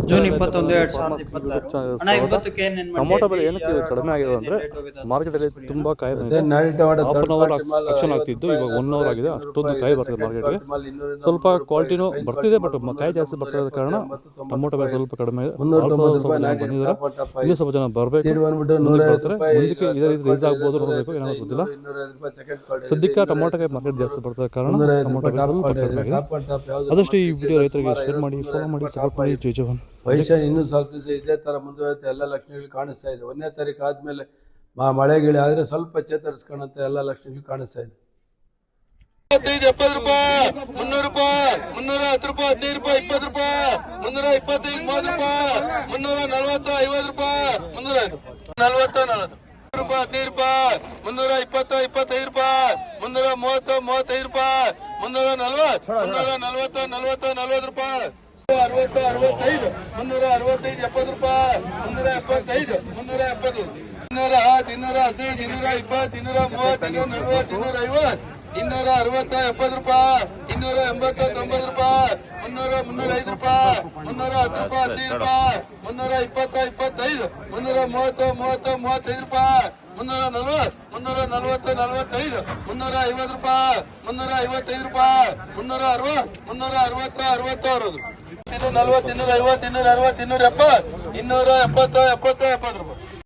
June 21, 2026 ಅಣ್ಣ ಇವತ್ತಕ್ಕೆ ಏನೇನು tomato ಬೆಲೆ ಏನಕ್ಕೆ ಕಡಿಮೆ ಆಗಿದೆ ಅಂದರೆ ಮಾರ್ಕೆಟಲ್ಲಿ ತುಂಬ ಕಾಯಿ ಬಂದಿದೆ. ಹಾಫ್ ಅನ್ ಅವರ್ ಆಕ್ಷನ್ ಆಗ್ತಿದ್ದು ಇವಾಗ 1 ಅವರ್ ಆಗಿದೆ. ಅಷ್ಟೊಂದು ಕಾಯಿ ಬರ್ತದೆ ಮಾರ್ಕೆಟ್ಗೆ. ಸ್ವಲ್ಪ ಕ್ವಾಲಿಟಿನೂ ಬರ್ತಿದೆ, ಬಟ್ ಕಾಯಿ ಜಾಸ್ತಿ ಬರ್ತಿರೋದ ಕಾರಣ ಟೊಮೊಟೊ ಬೆಲೆ ಸ್ವಲ್ಪ ಕಡಿಮೆ ಇದೆ. ಸ್ವಲ್ಪ ಜನ ಬಂದಿದ್ದಾರೆ, ಇನ್ನೂ ಸ್ವಲ್ಪ ಜನ ಬರಬೇಕು, ಬರ್ತಾರೆ. ಮುಂದಕ್ಕೆ ಇದೇ ರೀತಿ ರೈಸ್ ಆಗ್ಬೋದು, ನೋಡಬೇಕು, ಏನಾದ್ರು ಗೊತ್ತಿಲ್ಲ. ಸದ್ಯಕ್ಕೆ ಟೊಮೊಟೊಗೆ ಮಾರ್ಕೆಟ್ ಜಾಸ್ತಿ ಬರ್ತಿರೋ ಕಾರಣ ಟೊಮೊಟೊ ಬೆಲೆ ಸ್ವಲ್ಪ ಕಡಿಮೆ ಆಗಿದೆ. ಆದಷ್ಟು ಈ ವಿಡಿಯೋ ರೈತರಿಗೆ ಶೇರ್ ಮಾಡಿ, ಫಾಲೋ ಮಾಡಿ, ಸಪೋರ್ಟ್ ಮಾಡಿ. ಜೈ ಜವಾನ್. ಭವಿಷ್ಯ ಇನ್ನೂ ಸ್ವಲ್ಪ ದಿವಸ ಇದೇ ಥರ ಮುಂದುವರಿಯುತ್ತೆ. ಎಲ್ಲ ಲಕ್ಷಣಗಳು ಕಾಣಿಸ್ತಾ ಇದೆ. 1ನೇ ತಾರೀಕು ಆದಮೇಲೆ ಮಳೆ ಗಿಳಿ ಆದರೆ ಸ್ವಲ್ಪ ಚೇತರಿಸ್ಕೊಳ್ಳೋಂಥ ಎಲ್ಲ ಲಕ್ಷಣಗಳು ಕಾಣಿಸ್ತಾ ಇದೆ. 70 ರೂಪಾಯಿ, 300 ರೂಪಾಯಿ, 310 ರೂಪಾಯಿ, 15 ರೂಪಾಯಿ, 20 ರೂಪಾಯಿ, 325, 30 ರೂಪಾಯಿ, 340, 50 ರೂಪಾಯಿ, 340, 40 ರೂಪಾಯಿ, 15 ರೂಪಾಯಿ, 320, 25 ರೂಪಾಯಿ, 330, 35 ರೂಪಾಯಿ, 340, 40 ರೂಪಾಯಿ, 60, 65, 365, 70 ರೂಪಾಯಿ, 375, 370, 210, 215, 220, 230, 240, 250, 260, 70 ರೂಪಾಯಿ, 280, 90 ರೂಪಾಯಿ, 305 ರೂಪಾಯಿ, 310 ರೂಪಾಯಿ, 15 ರೂಪಾಯಿ, 320, 25, 330, 35 ರೂಪಾಯಿ, 340, 45, 350 ರೂಪಾಯಿ, 355 ರೂಪಾಯಿ, 360, 60, 60, 240, 250, 260, 270, 270, 70 ರೂಪಾಯಿ.